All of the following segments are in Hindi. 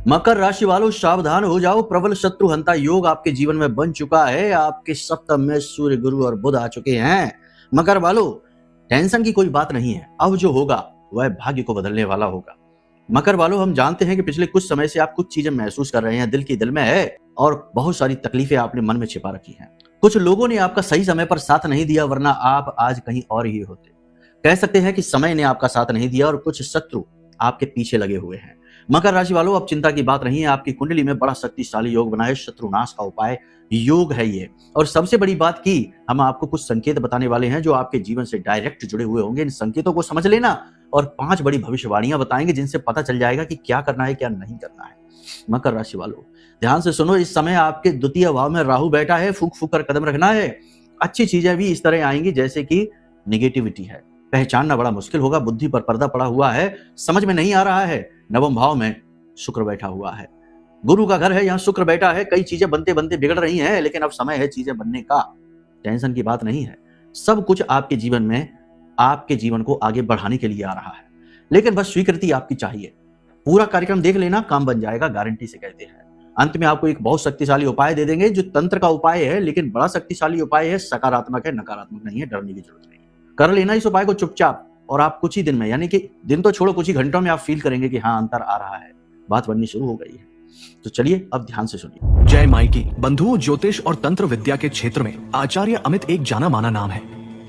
मकर राशि वालों सावधान हो जाओ, प्रबल शत्रु हंता योग आपके जीवन में बन चुका है। आपके सप्तम में सूर्य, गुरु और बुध आ चुके हैं। मकर वालों, टेंशन की कोई बात नहीं है, अब जो होगा वह भाग्य को बदलने वाला होगा। मकर वालों, हम जानते हैं कि पिछले कुछ समय से आप कुछ चीजें महसूस कर रहे हैं, दिल की दिल में है और बहुत सारी तकलीफें आपने मन में छिपा रखी हैं। कुछ लोगों ने आपका सही समय पर साथ नहीं दिया, वरना आप आज कहीं और ही होते। कह सकते हैं कि समय ने आपका साथ नहीं दिया और कुछ शत्रु आपके पीछे लगे हुए हैं। मकर राशि वालों, अब चिंता की बात नहीं है, आपकी कुंडली में बड़ा शक्तिशाली योग बना है, शत्रुनाश का उपाय योग है ये। और सबसे बड़ी बात की हम आपको कुछ संकेत बताने वाले हैं जो आपके जीवन से डायरेक्ट जुड़े हुए होंगे। इन संकेतों को समझ लेना और 5 बड़ी भविष्यवाणियां बताएंगे जिनसे पता चल जाएगा कि क्या करना है क्या नहीं करना है। मकर राशि वालों, ध्यान से सुनो, इस समय आपके द्वितीय भाव में राहु बैठा है, फूक फूक कर कदम रखना है। अच्छी चीजें भी इस तरह आएंगी जैसे कि निगेटिविटी है, पहचानना बड़ा मुश्किल होगा, बुद्धि पर पर्दा पड़ा हुआ है, समझ में नहीं आ रहा है। नवम भाव में शुक्र बैठा हुआ है, गुरु का घर है, यहाँ शुक्र बैठा है। कई चीजें बनते बनते बिगड़ रही हैं, लेकिन अब समय है चीजें बनने का। टेंशन की बात नहीं है, सब कुछ आपके जीवन में आपके जीवन को आगे बढ़ाने के लिए आ रहा है, लेकिन बस स्वीकृति आपकी चाहिए। पूरा कार्यक्रम देख लेना, काम बन जाएगा, गारंटी से कहते हैं। अंत में आपको एक बहुत शक्तिशाली उपाय दे देंगे जो तंत्र का उपाय है, लेकिन बड़ा शक्तिशाली उपाय है, सकारात्मक है, नकारात्मक नहीं है, डरने की जरूरत नहीं है। कर लेना इस उपाय को चुपचाप, और आप कुछ ही दिन में, यानी कि दिन तो छोड़ो, कुछ ही घंटों में आप फील करेंगे कि हाँ अंतर आ रहा है, बात बननी शुरू हो गई है। तो चलिए अब ध्यान से सुनिए। जय माई की बंधुओं, ज्योतिष और तंत्र विद्या के क्षेत्र में आचार्य अमित एक जाना माना नाम है।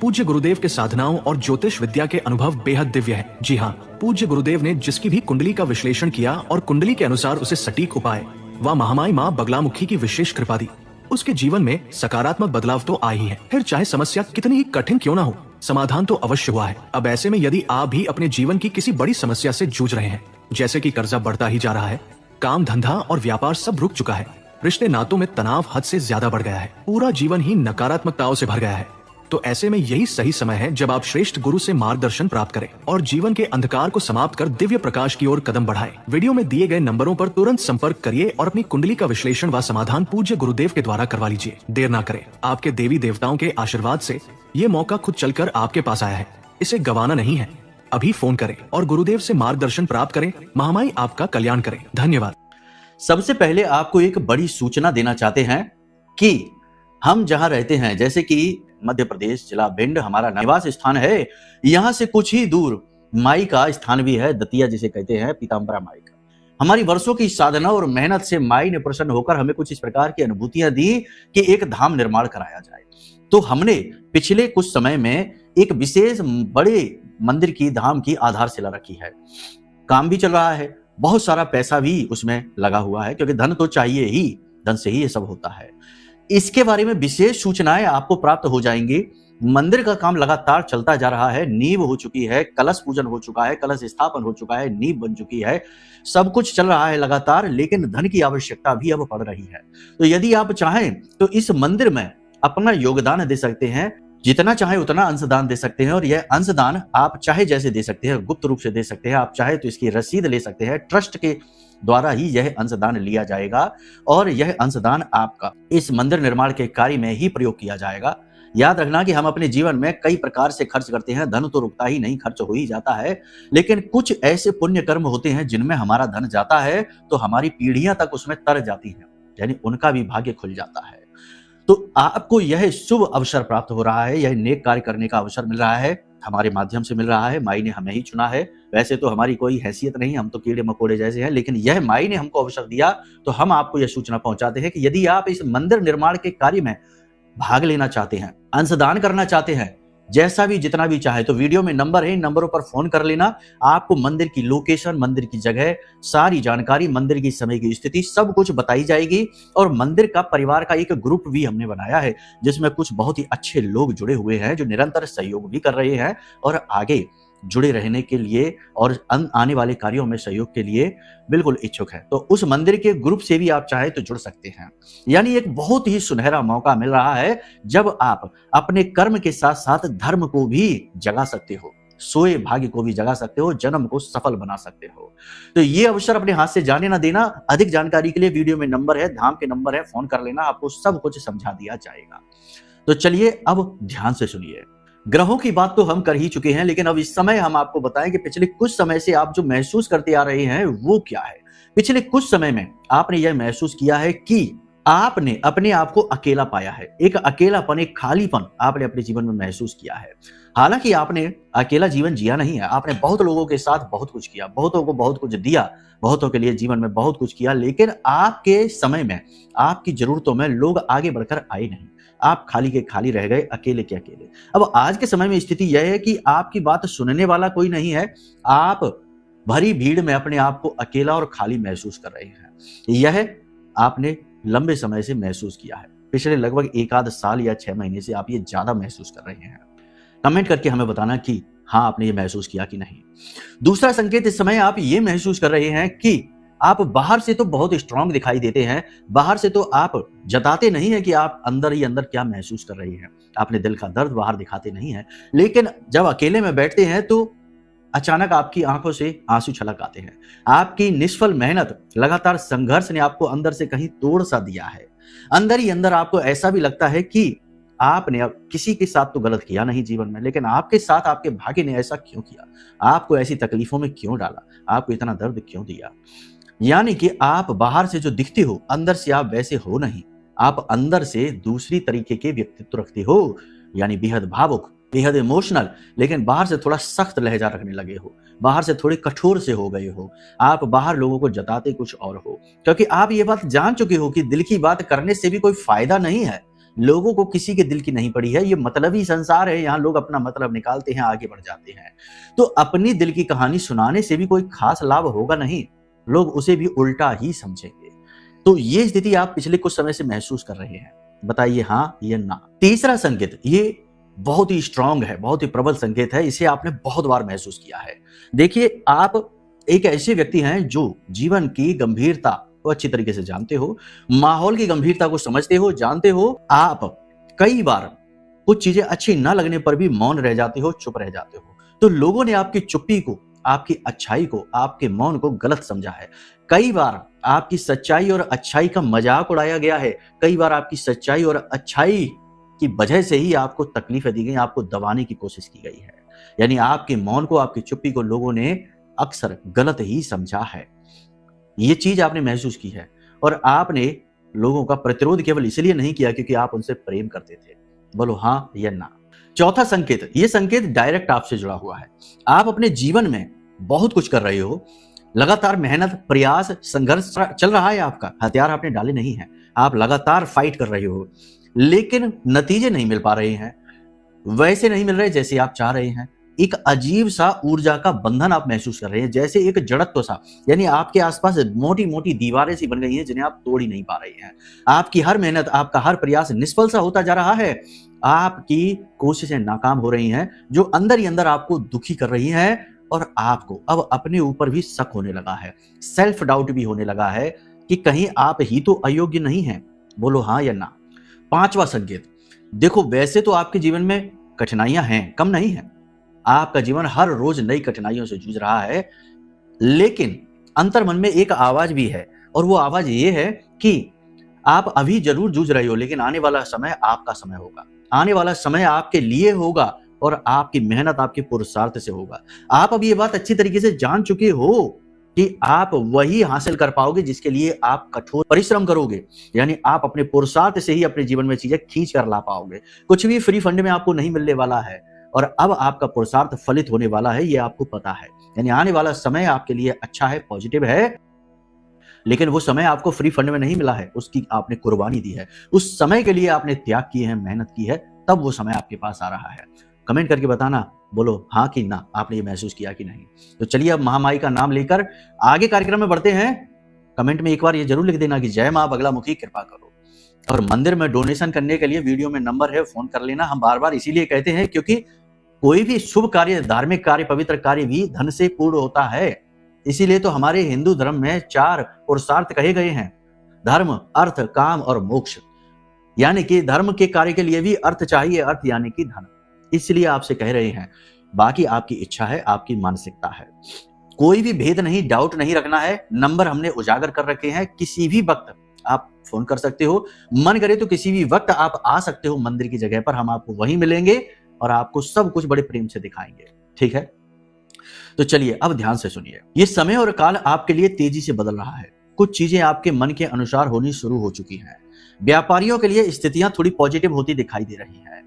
पूज्य गुरुदेव के साधनाओं और ज्योतिष विद्या के अनुभव बेहद दिव्य है। जी हाँ, पूज्य गुरुदेव ने जिसकी भी कुंडली का विश्लेषण किया और कुंडली के अनुसार उसे सटीक उपाय व महामाई माँ बगलामुखी की विशेष कृपा दी, उसके जीवन में सकारात्मक बदलाव तो आ ही है। फिर चाहे समस्या कितनी ही कठिन क्यों ना हो, समाधान तो अवश्य हुआ है। अब ऐसे में यदि आप भी अपने जीवन की किसी बड़ी समस्या से जूझ रहे हैं, जैसे कि कर्जा बढ़ता ही जा रहा है, काम धंधा और व्यापार सब रुक चुका है, रिश्ते नातों में तनाव हद से ज्यादा बढ़ गया है, पूरा जीवन ही नकारात्मकताओं से भर गया है, तो ऐसे में यही सही समय है जब आप श्रेष्ठ गुरु से मार्गदर्शन प्राप्त करें और जीवन के अंधकार को समाप्त कर दिव्य प्रकाश की ओर कदम बढ़ाएं। वीडियो में दिए गए नंबरों पर तुरंत संपर्क करिए और अपनी कुंडली का विश्लेषण व समाधान पूज्य गुरुदेव के द्वारा करवा लीजिए। देर ना करें, आपके देवी देवताओं के आशीर्वाद से ये मौका खुद चलकर आपके पास आया है, इसे गंवाना नहीं है। अभी फोन करें और गुरुदेव से मार्गदर्शन प्राप्त करें। महामाई आपका कल्याण करें। धन्यवाद। सबसे पहले आपको एक बड़ी सूचना देना चाहते हैं कि हम जहां रहते हैं, जैसे कि मध्य प्रदेश, जिला भिंड हमारा निवास स्थान है, यहाँ से कुछ ही दूर माई का स्थान भी है, दतिया जिसे कहते हैं, पीताम्बरा माई का। हमारी वर्षों की साधना और मेहनत से माई ने प्रसन्न होकर हमें कुछ इस प्रकार की अनुभूतियां दी कि एक धाम निर्माण कराया जाए। तो हमने पिछले कुछ समय में एक विशेष बड़े मंदिर की, धाम की आधारशिला रखी है। काम भी चल रहा है, बहुत सारा पैसा भी उसमें लगा हुआ है, क्योंकि धन तो चाहिए ही, धन से ही ये सब होता है। इसके बारे में विशेष सूचनाएं आपको प्राप्त हो जाएंगी। मंदिर का काम लगातार चलता जा रहा है, नींव हो चुकी है, कलश पूजन हो चुका है, कलश स्थापन हो चुका है, नींव बन चुकी है, सब कुछ चल रहा है लगातार, लेकिन धन की आवश्यकता भी अब पड़ रही है। तो यदि आप चाहें तो इस मंदिर में अपना योगदान दे सकते हैं, जितना चाहे उतना अंशदान दे सकते हैं। और यह अंशदान आप चाहे जैसे दे सकते हैं, गुप्त रूप से दे सकते हैं, आप चाहे तो इसकी रसीद ले सकते हैं। ट्रस्ट के द्वारा ही यह अंशदान लिया जाएगा और यह अंशदान आपका इस मंदिर निर्माण के कार्य में ही प्रयोग किया जाएगा। याद रखना कि हम अपने जीवन में कई प्रकार से खर्च करते हैं, धन तो रुकता ही नहीं, खर्च हो ही जाता है, लेकिन कुछ ऐसे पुण्य कर्म होते हैं जिनमें हमारा धन जाता है तो हमारी पीढ़ियां तक उसमें तर जाती हैं, यानी उनका भी भाग्य खुल जाता है। तो आपको यह शुभ अवसर प्राप्त हो रहा है, यह नेक कार्य करने का अवसर मिल रहा है, हमारे माध्यम से मिल रहा है। माई ने हमें ही चुना है, वैसे तो हमारी कोई हैसियत नहीं, हम तो कीड़े मकोड़े जैसे हैं, लेकिन यह माई ने हमको अवसर दिया, तो हम आपको यह सूचना पहुंचाते हैं कि यदि आप इस मंदिर निर्माण के कार्य में भाग लेना चाहते हैं, अंशदान करना चाहते हैं, जैसा भी जितना भी चाहे, तो वीडियो में नंबर है, इन नंबरों पर फोन कर लेना। आपको मंदिर की लोकेशन, मंदिर की जगह, सारी जानकारी, मंदिर की समय की स्थिति सब कुछ बताई जाएगी। और मंदिर का परिवार का एक ग्रुप भी हमने बनाया है, जिसमें कुछ बहुत ही अच्छे लोग जुड़े हुए हैं जो निरंतर सहयोग भी कर रहे हैं और आगे जुड़े रहने के लिए और आने वाले कार्यों में सहयोग के लिए बिल्कुल इच्छुक है। तो उस मंदिर के ग्रुप से भी आप चाहे तो जुड़ सकते हैं। यानी एक बहुत ही सुनहरा मौका मिल रहा है जब आप अपने कर्म के साथ साथ धर्म को भी जगा सकते हो, सोए भाग्य को भी जगा सकते हो, जन्म को सफल बना सकते हो। तो ये अवसर अपने हाथ से जाने ना देना। अधिक जानकारी के लिए वीडियो में नंबर है, धाम के नंबर है, फोन कर लेना, आपको सब कुछ समझा दिया जाएगा। तो चलिए अब ध्यान से सुनिए। ग्रहों की बात तो हम कर ही चुके हैं, लेकिन अब इस समय हम आपको बताएं कि पिछले कुछ समय से आप जो महसूस करते आ रहे हैं वो क्या है। पिछले कुछ समय में आपने यह महसूस किया है कि आपने अपने आप को अकेला पाया है, एक अकेलापन, एक खालीपन आपने अपने जीवन में महसूस किया है। हालांकि आपने अकेला जीवन जिया नहीं है, आपने बहुत लोगों के साथ बहुत कुछ किया, बहुतों को बहुत कुछ दिया, बहुतों के लिए जीवन में बहुत कुछ किया, लेकिन आपके समय में, आपकी जरूरतों में लोग आगे बढ़कर आए नहीं। आप खाली के खाली रह गए, अकेले के अकेले। अब आज के समय में स्थिति यह है कि आपकी बात सुनने वाला कोई नहीं है, आप भरी भीड़ में अपने आप को अकेला और खाली महसूस कर रहे हैं। यह आपने लंबे समय से महसूस किया है, पिछले लगभग एक आध साल या 6 महीने से आप ये ज्यादा महसूस कर रहे हैं। कमेंट करके हमें बताना कि हाँ, आपने ये महसूस किया कि नहीं। दूसरा संकेत, इस समय आप ये महसूस कर रहे हैं कि आप बाहर से तो बहुत स्ट्रांग दिखाई देते हैं, बाहर से तो आप जताते नहीं है कि आप अंदर ही अंदर क्या महसूस कर रहे हैं, अपने दिल का दर्द बाहर दिखाते नहीं है, लेकिन जब अकेले में बैठते हैं तो अचानक आपकी आंखों से आंसू छलक आते हैं। आपकी निष्फल मेहनत, लगातार संघर्ष ने आपको अंदर से कहीं तोड़ सा दिया है। अंदर ही अंदर आपको ऐसा भी लगता है कि आपने अब किसी के साथ तो गलत किया नहीं जीवन में, लेकिन आपके साथ आपके भाग्य ने ऐसा क्यों किया, आपको ऐसी तकलीफों में क्यों डाला, आपको इतना दर्द क्यों दिया। यानी कि आप बाहर से जो दिखते हो, अंदर से आप वैसे हो नहीं, आप अंदर से दूसरी तरीके के व्यक्तित्व रखते हो, यानी बेहद भावुक, बेहद इमोशनल, लेकिन बाहर से थोड़ा सख्त लहजा रखने लगे हो, बाहर से थोड़े कठोर से हो गए हो। आप बाहर लोगों को जताते कुछ और हो, क्योंकि आप ये बात जान चुके हो कि दिल की बात करने से भी कोई फायदा नहीं है। लोगों को किसी के दिल की नहीं पड़ी है, ये मतलबी संसार है, यहाँ लोग अपना मतलब निकालते हैं, आगे बढ़ जाते हैं। तो अपनी दिल की कहानी सुनाने से भी कोई खास लाभ होगा नहीं, लोग उसे भी उल्टा ही समझेंगे। तो ये स्थिति आप पिछले कुछ समय से महसूस कर रहे हैं, बताइए हाँ या ना। तीसरा संकेत, ये बहुत ही स्ट्रांग है, बहुत ही प्रबल संकेत है, इसे आपने बहुत बार महसूस किया है। देखिए, आप एक ऐसे व्यक्ति हैं जो जीवन की गंभीरता को अच्छी तरीके से जानते हो, माहौल की गंभीरता को समझते हो, जानते हो। आप कई बार कुछ चीजें अच्छी ना लगने पर भी मौन रह जाते हो, चुप रह जाते हो। तो लोगों ने आपकी चुप्पी को, आपकी अच्छाई को, आपके मौन को गलत समझा है। कई बार आपकी सच्चाई और अच्छाई का मजाक उड़ाया गया है, कई बार आपकी सच्चाई और अच्छाई की वजह से ही आपको तकलीफें दी गई, आपको दबाने की कोशिश की गई है। यानी आपके मौन को, आपकी चुप्पी को लोगों ने अक्सर गलत ही समझा है। ये चीज आपने महसूस की है और आपने लोगों का प्रतिरोध केवल इसलिए नहीं किया क्योंकि आप उनसे प्रेम करते थे। बोलो हाँ या ना। चौथा संकेत, ये संकेत डायरेक्ट आपसे जुड़ा हुआ है। आप अपने जीवन में बहुत कुछ कर रहे हो, लगातार मेहनत, प्रयास, संघर्ष चल रहा है आपका, हथियार आपने डाले नहीं है, आप लगातार फाइट कर रहे हो, लेकिन नतीजे नहीं मिल पा रहे हैं, वैसे नहीं मिल रहे जैसे आप चाह रहे हैं। एक अजीब सा ऊर्जा का बंधन आप महसूस कर रहे हैं, जैसे एक जड़त्व सा, यानी आपके आसपास मोटी मोटी दीवारें सी बन गई हैं जिन्हें आप तोड़ ही नहीं पा रहे हैं। आपकी हर मेहनत, आपका हर प्रयास निष्फल सा होता जा रहा है, आपकी कोशिशें नाकाम हो रही हैं, जो अंदर ही अंदर आपको दुखी कर रही हैं और आपको अब अपने ऊपर भी शक होने लगा है, सेल्फ डाउट भी होने लगा है कि कहीं आप ही तो अयोग्य नहीं हैं। बोलो हाँ या ना। पांचवा संकेत, देखो वैसे तो आपके जीवन में कठिनाइयां हैं, कम नहीं है, आपका जीवन हर रोज नई कठिनाइयों से जूझ रहा है, लेकिन अंतर्मन में एक आवाज भी है और वो आवाज ये है कि आप अभी जरूर जूझ रहे हो, लेकिन आने वाला समय आपका समय होगा, आने वाला समय आपके लिए होगा और आपकी मेहनत, आपके पुरुषार्थ से होगा। आप अब ये बात अच्छी तरीके से जान चुके हो कि आप वही हासिल कर पाओगे जिसके लिए आप कठोर परिश्रम करोगे, यानी आप अपने पुरुषार्थ से ही अपने जीवन में चीजें खींच कर ला पाओगे। कुछ भी फ्री फंड में आपको नहीं मिलने वाला है और अब आपका पुरुषार्थ फलित होने वाला है, ये आपको पता है। यानी आने वाला समय आपके लिए अच्छा है, पॉजिटिव है, लेकिन वो समय आपको फ्री फंड में नहीं मिला है, उसकी आपने कुर्बानी दी है, उस समय के लिए आपने त्याग किए हैं, मेहनत की है, तब वो समय आपके पास आ रहा है। कमेंट करके बताना, बोलो हाँ कि ना, आपने ये महसूस किया कि नहीं। तो चलिए अब महामाई का नाम लेकर आगे कार्यक्रम में बढ़ते हैं। कमेंट में एक बार ये जरूर लिख देना कि जय मां बगलामुखी कृपा करो। और मंदिर में डोनेशन करने के लिए वीडियो में नंबर है, फोन कर लेना। हम बार बार इसीलिए कहते हैं क्योंकि कोई भी शुभ कार्य, धार्मिक कार्य, पवित्र कार्य भी धन से पूर्ण होता है। इसीलिए तो हमारे हिंदू धर्म में 4 पुरुषार्थ कहे गए हैं, धर्म, अर्थ, काम और मोक्ष। यानी कि धर्म के कार्य के लिए भी अर्थ चाहिए, अर्थ यानी कि धन। इसलिए आपसे कह रहे हैं, बाकी आपकी इच्छा है, आपकी मानसिकता है, कोई भी भेद नहीं, डाउट नहीं रखना है। नंबर हमने उजागर कर रखे हैं, किसी भी वक्त आप फोन कर सकते हो, मन करे तो किसी भी वक्त आप आ सकते हो मंदिर की जगह पर, हम आपको वहीं मिलेंगे और आपको सब कुछ बड़े प्रेम से दिखाएंगे। ठीक है, तो चलिए अब ध्यान से सुनिए। ये समय और काल आपके लिए तेजी से बदल रहा है। कुछ चीजें आपके मन के अनुसार होनी शुरू हो चुकी हैं। व्यापारियों के लिए स्थितियां थोड़ी पॉजिटिव होती दिखाई दे रही हैं,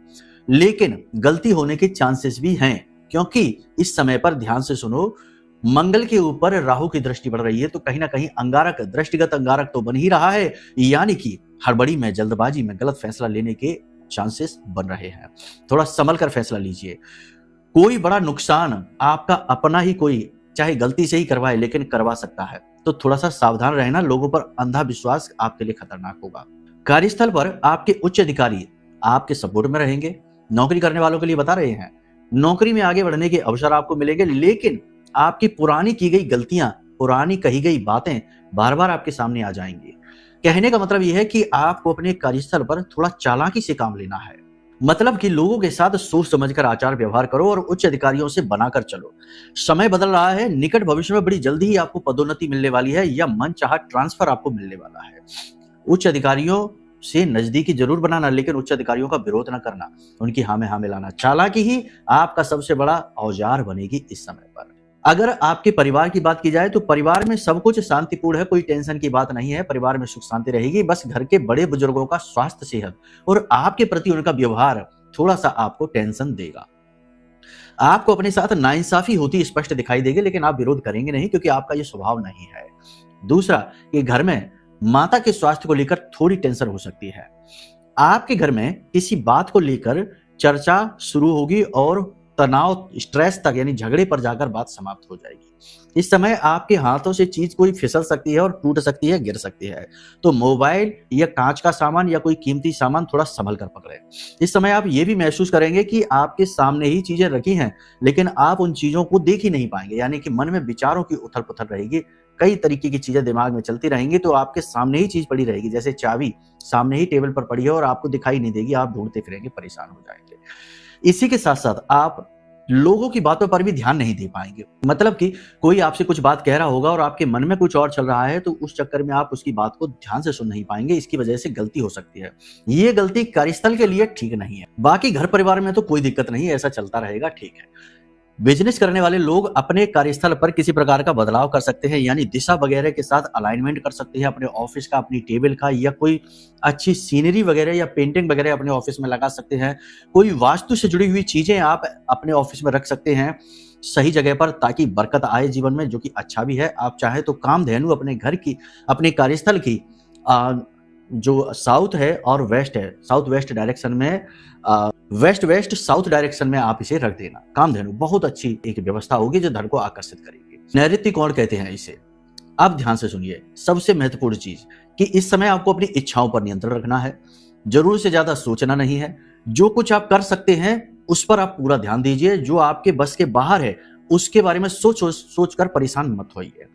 लेकिन गलती होने के चांसेस भी हैं, क्योंकि इस समय पर ध्यान से सुनो, मंगल के ऊपर राहु की दृष्टि पड़ रही है, तो कहीं ना कहीं अंगारक, दृष्टिगत अंगारक तो बन ही रहा है, यानी कि हड़बड़ी में, जल्दबाजी में गलत फैसला लेने के चांसेस बन रहे हैं। थोड़ा संभल कर फैसला लीजिए। कोई बड़ा नुकसान आपका अपना ही कोई चाहे गलती से ही करवाए, लेकिन करवा सकता है, तो थोड़ा सा सावधान रहना। लोगों पर अंधा विश्वास आपके लिए खतरनाक होगा। कार्यस्थल पर आपके उच्च अधिकारी आपके सपोर्ट में रहेंगे। नौकरी करने वालों के लिए बता रहे हैं, नौकरी में आगे बढ़ने के अवसर आपको मिलेंगे, लेकिन आपकी पुरानी की गई गलतियां, पुरानी कही गई बातें बार बार आपके सामने आ जाएंगी। कहने का मतलब यह है कि आपको अपने कार्यस्थल पर थोड़ा चालाकी से काम लेना है। मतलब कि लोगों के साथ सोच समझकर आचार व्यवहार करो और उच्च अधिकारियों से बनाकर चलो। समय बदल रहा है, निकट भविष्य में बड़ी जल्दी ही आपको पदोन्नति मिलने वाली है या मनचाहा ट्रांसफर आपको मिलने वाला है। उच्च अधिकारियों से नजदीकी जरूर बनाना, लेकिन उच्च अधिकारियों का विरोध न करना, उनकी हाँ में हाँ मिलाना। चालाकी ही आपका सबसे बड़ा औजार बनेगी इस समय पर। अगर आपके परिवार की बात की जाए तो परिवार में सब कुछ शांतिपूर्ण है, कोई टेंशन की बात नहीं है, परिवार में सुख शांति रहेगी। बस घर के बड़े बुजुर्गों का स्वास्थ्य, सेहत और आपके प्रति उनका व्यवहार थोड़ा सा आपको टेंशन देगा। आपको अपने साथ नाइंसाफी होती स्पष्ट दिखाई देगी, लेकिन आप विरोध करेंगे नहीं, क्योंकि आपका ये स्वभाव नहीं है। दूसरा, कि घर में माता के स्वास्थ्य को लेकर थोड़ी टेंशन हो सकती है। आपके घर में किसी बात को लेकर चर्चा शुरू होगी और तनाव, स्ट्रेस तक यानी झगड़े पर जाकर बात समाप्त हो जाएगी। इस समय आपके हाथों से चीज कोई फिसल सकती है और टूट सकती है, गिर सकती है। तो मोबाइल या कांच का सामान या कोई कीमती सामान थोड़ा संभल कर पकड़े। इस समय आप ये भी महसूस करेंगे कि आपके सामने ही चीजें रखी हैं, लेकिन आप उन चीजों को देख ही नहीं पाएंगे, यानी कि मन में विचारों की उथल पुथल रहेगी। कई तरीके की चीजें दिमाग में चलती रहेंगी, तो आपके सामने ही चीज पड़ी रहेगी, जैसे चाबी सामने ही टेबल पर पड़ी है और आपको दिखाई नहीं देगी, आप ढूंढते फिरेंगे, परेशान हो जाएंगे। इसी के साथ साथ आप लोगों की बातों पर भी ध्यान नहीं दे पाएंगे। मतलब कि कोई आपसे कुछ बात कह रहा होगा और आपके मन में कुछ और चल रहा है, तो उस चक्कर में आप उसकी बात को ध्यान से सुन नहीं पाएंगे। इसकी वजह से गलती हो सकती है। ये गलती कार्यस्थल के लिए ठीक नहीं है। बाकी घर परिवार में तो कोई दिक्कत नहीं है, ऐसा चलता रहेगा, ठीक है। बिजनेस करने वाले लोग अपने कार्यस्थल पर किसी प्रकार का बदलाव कर सकते हैं, यानी दिशा वगैरह के साथ अलाइनमेंट कर सकते हैं अपने ऑफिस का, अपनी टेबल का, या कोई अच्छी सीनरी वगैरह या पेंटिंग वगैरह अपने ऑफिस में लगा सकते हैं। कोई वास्तु से जुड़ी हुई चीजें आप अपने ऑफिस में रख सकते हैं सही जगह पर, ताकि बरकत आए जीवन में, जो कि अच्छा भी है। आप चाहे तो कामधेनु अपने घर की, अपने कार्यस्थल की जो साउथ है और वेस्ट है, साउथ वेस्ट डायरेक्शन में, वेस्ट वेस्ट साउथ डायरेक्शन में आप इसे रख देना। कामधेनु बहुत अच्छी एक व्यवस्था होगी जो धन को आकर्षित करेगी। नैऋत्य कोण कहते हैं इसे। अब ध्यान से सुनिए, सबसे महत्वपूर्ण चीज कि इस समय आपको अपनी इच्छाओं पर नियंत्रण रखना है। जरूर से ज्यादा सोचना नहीं है। जो कुछ आप कर सकते हैं उस पर आप पूरा ध्यान दीजिए। जो आपके बस के बाहर है उसके बारे में सोच कर परेशान मत होइए।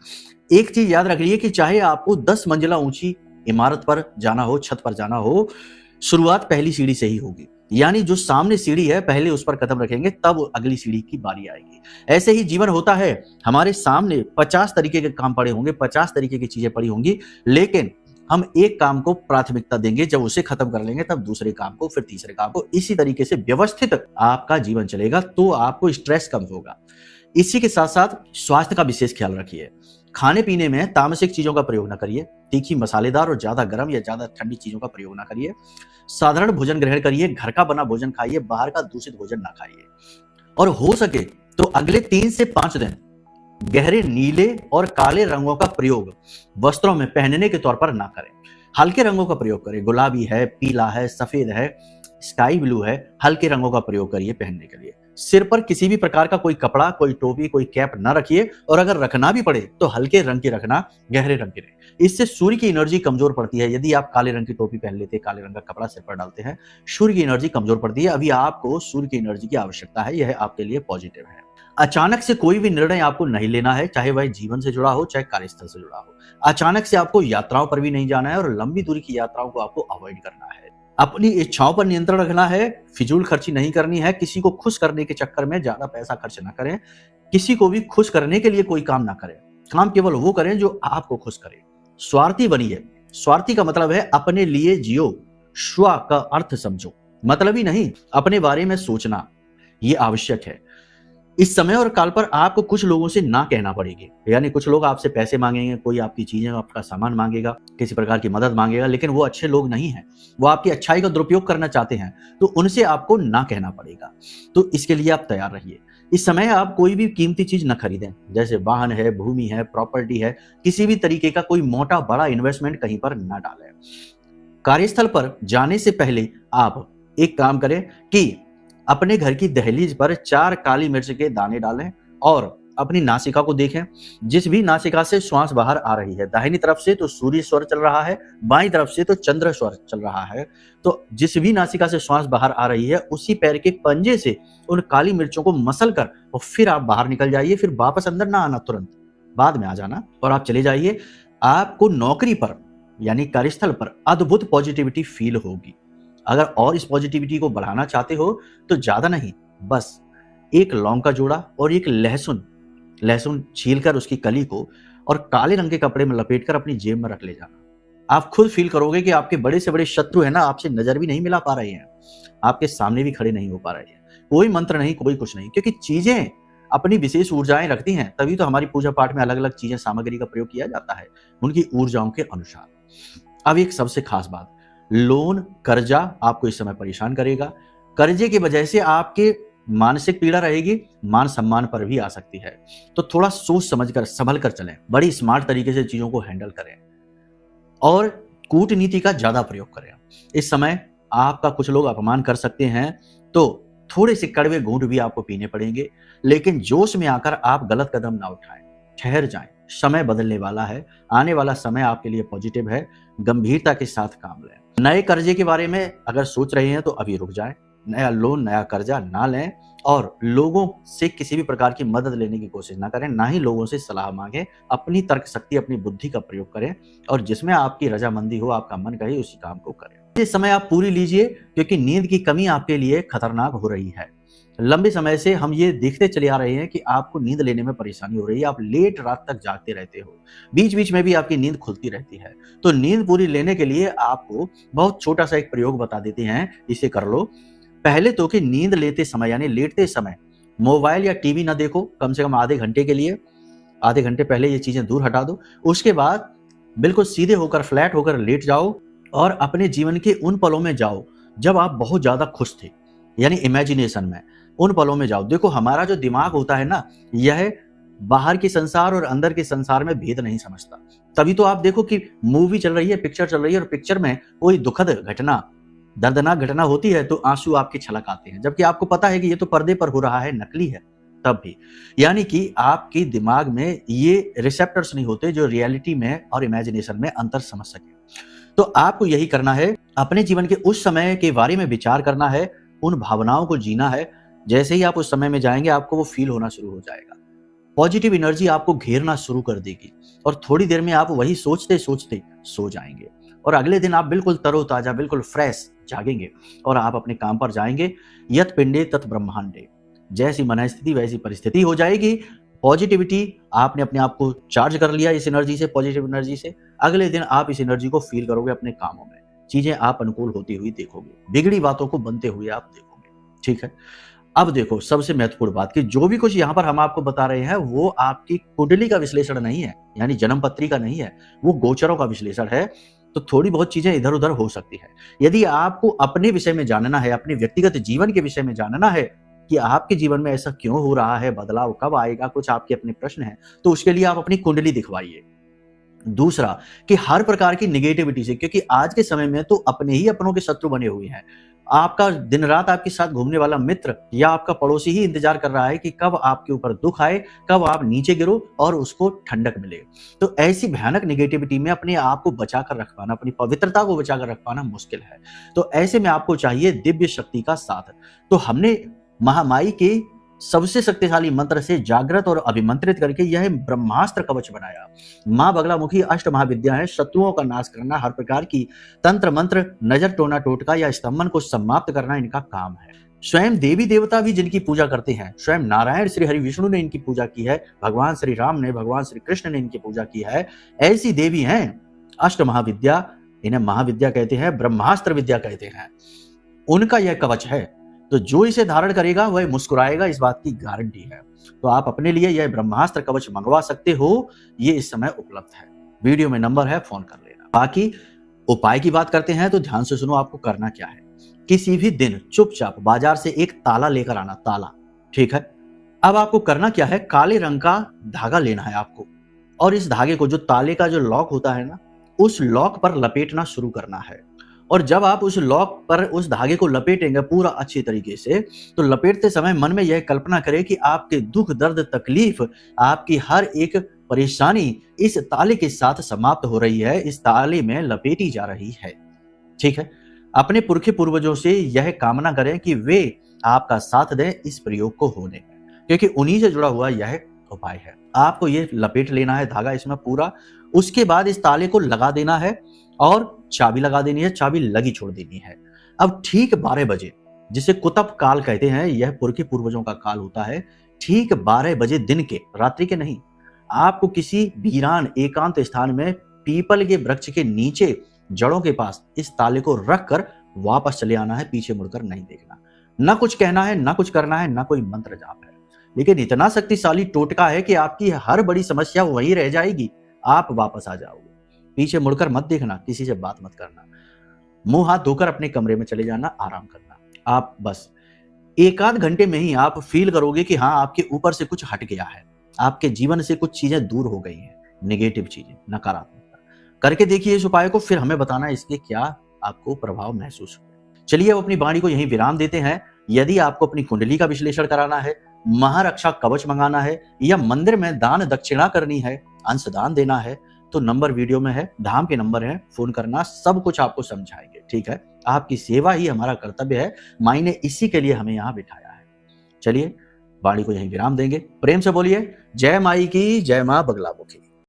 एक चीज याद रखिए कि चाहे आपको 10 मंजिला ऊंची इमारत पर जाना हो, छत पर जाना हो, शुरुआत पहली सीढ़ी से ही होगी। यानी जो सामने सीढ़ी है पहले उस पर कदम रखेंगे, तब अगली सीढ़ी की बारी आएगी। ऐसे ही जीवन होता है। हमारे सामने 50 तरीके के काम पड़े होंगे, 50 तरीके की चीजें पड़ी होंगी, लेकिन हम एक काम को प्राथमिकता देंगे। जब उसे खत्म कर लेंगे तब दूसरे काम को, फिर तीसरे काम को। इसी तरीके से व्यवस्थित आपका जीवन चलेगा, तो आपको स्ट्रेस कम होगा। इसी के साथ साथ स्वास्थ्य का विशेष ख्याल रखिए। खाने पीने में तामसिक चीजों का प्रयोग न करिए। तीखी, मसालेदार और ज्यादा गर्म या ज्यादा ठंडी चीजों का प्रयोग न करिए। साधारण भोजन ग्रहण करिए। घर का बना भोजन खाइए, बाहर का दूषित भोजन ना खाइए। और हो सके तो अगले 3 से 5 दिन गहरे नीले और काले रंगों का प्रयोग वस्त्रों में पहनने के तौर पर ना करें। हल्के रंगों का प्रयोग करें। गुलाबी है, पीला है, सफेद है, स्काई ब्लू है, हल्के रंगों का प्रयोग करिए पहनने के लिए। सिर पर किसी भी प्रकार का कोई कपड़ा, कोई टोपी, कोई कैप ना रखिए, और अगर रखना भी पड़े तो हल्के रंग की रखना, गहरे रंग की नहीं। इससे सूर्य की एनर्जी कमजोर पड़ती है। यदि आप काले रंग की टोपी पहन लेते हैं, काले रंग का कपड़ा सिर पर डालते हैं, सूर्य की एनर्जी कमजोर पड़ती है। अभी आपको सूर्य की एनर्जी की आवश्यकता है, यह आपके लिए पॉजिटिव है। अचानक से कोई भी निर्णय आपको नहीं लेना है, चाहे वह जीवन से जुड़ा हो, चाहे कार्यस्थल से जुड़ा हो। अचानक से आपको यात्राओं पर भी नहीं जाना है और लंबी दूरी की यात्राओं को आपको अवॉइड करना है। अपनी इच्छाओं पर नियंत्रण रखना है। फिजूल खर्ची नहीं करनी है। किसी को खुश करने के चक्कर में ज्यादा पैसा खर्च ना करें। किसी को भी खुश करने के लिए कोई काम ना करें। काम केवल वो करें जो आपको खुश करे। स्वार्थी बनिए। स्वार्थी का मतलब है अपने लिए जियो। स्व का अर्थ समझो, मतलब ही नहीं, अपने बारे में सोचना, ये आवश्यक है। इस समय और काल पर आपको कुछ लोगों से ना कहना पड़ेगी, यानी कुछ लोग आपसे पैसे मांगेंगे, कोई आपकी चीजें, आपका सामान मांगेगा, किसी प्रकार की मदद मांगेगा, लेकिन वो अच्छे लोग नहीं हैं, वो आपकी अच्छाई का दुरुपयोग करना चाहते हैं, तो उनसे आपको ना कहना पड़ेगा। तो इसके लिए आप तैयार रहिए। इस समय आप कोई भी कीमती चीज न खरीदें, जैसे वाहन है, भूमि है, प्रॉपर्टी है, किसी भी तरीके का कोई मोटा बड़ा इन्वेस्टमेंट कहीं पर ना डालें। कार्यस्थल पर जाने से पहले आप एक काम करें कि अपने घर की दहलीज पर 4 काली मिर्च के दाने डालें और अपनी नासिका को देखें। जिस भी नासिका से श्वास बाहर आ रही है, दाहिनी तरफ से तो सूर्य स्वर चल रहा है, बाईं तरफ से तो चंद्र स्वर चल रहा है, तो जिस भी नासिका से श्वास बाहर आ रही है उसी पैर के पंजे से उन काली मिर्चों को मसल कर और फिर आप बाहर निकल जाइए। फिर वापस अंदर ना आना, तुरंत बाद में आ जाना और आप चले जाइए। आपको नौकरी पर यानी कार्यस्थल पर अद्भुत पॉजिटिविटी फील होगी। अगर और इस पॉजिटिविटी को बढ़ाना चाहते हो तो ज्यादा नहीं, बस एक लौंग का जोड़ा और एक लहसुन छीलकर उसकी कली को और काले रंग के कपड़े में लपेटकर अपनी जेब में रख ले जाना। आप खुद फील करोगे कि आपके बड़े से बड़े शत्रु है ना, आपसे नजर भी नहीं मिला पा रहे हैं, आपके सामने भी खड़े नहीं हो पा रहे हैं। कोई मंत्र नहीं, कोई कुछ नहीं, क्योंकि चीजें अपनी विशेष ऊर्जाएं रखती हैं, तभी तो हमारी पूजा पाठ में अलग अलग चीजें, सामग्री का प्रयोग किया जाता है उनकी ऊर्जाओं के अनुसार। अब एक सबसे खास बात, लोन कर्जा आपको इस समय परेशान करेगा। कर्जे की वजह से आपके मानसिक पीड़ा रहेगी, मान सम्मान पर भी आ सकती है। तो थोड़ा सोच समझकर संभल कर चलें, बड़ी स्मार्ट तरीके से चीजों को हैंडल करें और कूटनीति का ज्यादा प्रयोग करें। इस समय आपका कुछ लोग अपमान कर सकते हैं, तो थोड़े से कड़वे घूंट भी आपको पीने पड़ेंगे, लेकिन जोश में आकर आप गलत कदम ना उठाएं, ठहर जाएं। समय बदलने वाला है, आने वाला समय आपके लिए पॉजिटिव है, गंभीरता के साथ काम लें। नए कर्जे के बारे में अगर सोच रहे हैं तो अभी रुक जाएं, नया लोन नया कर्जा ना लें और लोगों से किसी भी प्रकार की मदद लेने की कोशिश ना करें, ना ही लोगों से सलाह मांगें। अपनी तर्क शक्ति, अपनी बुद्धि का प्रयोग करें और जिसमें आपकी रजामंदी हो, आपका मन कहे, उसी काम को करें। ये समय आप पूरी लीजिए, क्योंकि नींद की कमी आपके लिए खतरनाक हो रही है। लंबे समय से हम ये देखते चले आ रहे हैं कि आपको नींद लेने में परेशानी हो रही है, आप लेट रात तक जागते रहते हो, बीच बीच में भी आपकी नींद खुलती रहती है। तो नींद पूरी लेने के लिए आपको बहुत छोटा सा एक प्रयोग बता देते हैं, इसे कर लो। पहले तो कि नींद लेते समय यानी लेटते समय मोबाइल या टीवी ना देखो, कम से कम आधे घंटे के लिए, आधे घंटे पहले ये चीजें दूर हटा दो। उसके बाद बिल्कुल सीधे होकर, फ्लैट होकर लेट जाओ और अपने जीवन के उन पलों में जाओ जब आप बहुत ज्यादा खुश थे, यानी इमेजिनेशन में उन पलों में जाओ। देखो, हमारा जो दिमाग होता है ना, यह बाहर के संसार और अंदर के संसार में भेद नहीं समझता। तभी तो आप देखो कि मूवी चल रही है, पिक्चर चल रही है और पिक्चर में कोई दुखद घटना, दर्दनाक घटना होती है तो आंसू आपके छलक आते हैं, जबकि आपको पता है कि ये तो पर्दे पर हो रहा है, नकली है। तब भी यानी कि आपके दिमाग में ये रिसेप्टर्स नहीं होते जो रियलिटी में और इमेजिनेशन में अंतर समझ सके। तो आपको यही करना है, अपने जीवन के उस समय के बारे में विचार करना है, उन भावनाओं को जीना है। जैसे ही आप उस समय में जाएंगे आपको वो फील होना शुरू हो जाएगा, पॉजिटिव एनर्जी आपको घेरना शुरू कर देगी और थोड़ी देर में आप वही सोचते सोचते सो जाएंगे और अगले दिन आप बिल्कुल तरोताजा, बिल्कुल फ्रेश जागेंगे और आप अपने काम पर जाएंगे। यत पिंडे तत् ब्रह्मांडे, जैसी मनस्थिति वैसी परिस्थिति हो जाएगी। पॉजिटिविटी, आपने अपने आप को चार्ज कर लिया इस एनर्जी से, पॉजिटिव एनर्जी से। अगले दिन आप इस एनर्जी को फील करोगे अपने कामों में, चीजें आप अनुकूल होती हुई देखोगे, बिगड़ी बातों को बनते हुए आप देखोगे। ठीक है, अब देखो सबसे महत्वपूर्ण बात कि जो भी कुछ यहाँ पर हम आपको बता रहे हैं वो आपकी कुंडली का विश्लेषण नहीं है, यानी जन्म पत्री का नहीं है, वो गोचरों का विश्लेषण है। तो थोड़ी बहुत चीजें इधर उधर हो सकती है। यदि आपको अपने विषय में जानना है, अपने व्यक्तिगत जीवन के विषय में जानना है कि आपके जीवन में ऐसा क्यों हो रहा है, बदलाव कब आएगा, कुछ आपके अपने प्रश्न हैं, तो उसके लिए आप अपनी कुंडली दिखवाइए। दूसरा कि हर प्रकार की निगेटिविटी से, क्योंकि आज के समय में तो अपने ही अपनों के शत्रु बने हुए हैं। आपका दिन रात आपके साथ घूमने वाला मित्र या आपका पड़ोसी ही इंतजार कर रहा है कि कब आपके ऊपर दुख आए, कब आप नीचे गिरो और उसको ठंडक मिले। तो ऐसी भयानक निगेटिविटी में अपने आप को बचाकर रख पाना, अपनी पवित्रता को बचाकर रख पाना मुश्किल है। तो ऐसे में आपको चाहिए दिव्य शक्ति का साथ। तो हमने महामाई के सबसे शक्तिशाली मंत्र से जागृत और अभिमंत्रित करके यह ब्रह्मास्त्र कवच बनाया। मां बगलामुखी अष्ट महाविद्या है, शत्रुओं का नाश करना, हर प्रकार की तंत्र मंत्र, नजर टोना टोटका या स्तंभन को समाप्त करना इनका काम है। स्वयं देवी देवता भी जिनकी पूजा करते हैं, स्वयं नारायण श्री हरि विष्णु ने इनकी पूजा की है, भगवान श्री राम ने, भगवान श्री कृष्ण ने इनकी पूजा की है। ऐसी देवी हैं अष्ट महाविद्या, इन्हें महाविद्या कहते हैं, ब्रह्मास्त्र विद्या कहते हैं। उनका यह कवच है तो जो इसे धारण करेगा वह मुस्कुराएगा, इस बात की गारंटी है। तो आप अपने लिए यह ब्रह्मास्त्र कवच मंगवा सकते हो, ये इस समय उपलब्ध है। वीडियो में नंबर है, फोन कर लेना। बाकी उपाय की बात करते हैं तो ध्यान से सुनो, आपको करना क्या है। किसी भी दिन चुपचाप बाजार से एक ताला लेकर आना, ताला, ठीक है। अब आपको करना क्या है, काले रंग का धागा लेना है आपको, और इस धागे को जो ताले का जो लॉक होता है ना, उस लॉक पर लपेटना शुरू करना है। और जब आप उस लॉक पर उस धागे को लपेटेंगे पूरा अच्छी तरीके से, तो लपेटते समय मन में यह कल्पना करें कि आपके दुख, दर्द, तकलीफ, आपकी हर एक परेशानी इस ताले के साथ समाप्त हो रही है, इस ताले में लपेटी जा रही है, ठीक है। अपने पुरखे पूर्वजों से यह कामना करें कि वे आपका साथ दें इस प्रयोग को होने में, क्योंकि उन्हीं से जुड़ा हुआ यह उपाय है। आपको ये लपेट लेना है धागा इसमें पूरा, उसके बाद इस ताले को लगा देना है और चाबी लगा देनी है, चाबी लगी छोड़ देनी है। अब ठीक 12 बजे, जिसे कुतब काल कहते हैं, यह पुरखे पूर्वजों का काल होता है, ठीक 12 बजे दिन के, रात्रि के नहीं, आपको किसी वीरान एकांत स्थान में पीपल के वृक्ष के नीचे जड़ों के पास इस ताले को रखकर वापस चले आना है, पीछे मुड़कर नहीं देखना। ना कुछ कहना है, ना कुछ करना है, ना कोई मंत्र जाप है, लेकिन इतना शक्तिशाली टोटका है कि आपकी हर बड़ी समस्या वहीं रह जाएगी, आप वापस आ जाओगे। पीछे मुड़कर मत देखना, किसी से बात मत करना, मुंह हाथ धोकर अपने कमरे में चले जाना, आराम करना। आप बस 1 आध घंटे में ही आप फील करोगे कि हाँ, आपके ऊपर से कुछ हट गया है, आपके जीवन से कुछ चीजें दूर हो गई हैं, नेगेटिव चीजें, नकारात्मकता। करके देखिए इस उपाय को, फिर हमें बताना इसके क्या आपको प्रभाव महसूस हुए। चलिए अब अपनी वाणी को यहीं विराम देते हैं। यदि आपको अपनी कुंडली का विश्लेषण कराना है, महारक्षा कवच मंगाना है, या मंदिर में दान दक्षिणा करनी है, अंशदान देना है, तो नंबर वीडियो में है, धाम के नंबर है, फोन करना, सब कुछ आपको समझाएंगे, ठीक है। आपकी सेवा ही हमारा कर्तव्य है, माई ने इसी के लिए हमें यहाँ बिठाया है। चलिए वाणी को यहीं विराम देंगे। प्रेम से बोलिए जय माई की, जय मां बगलामुखी।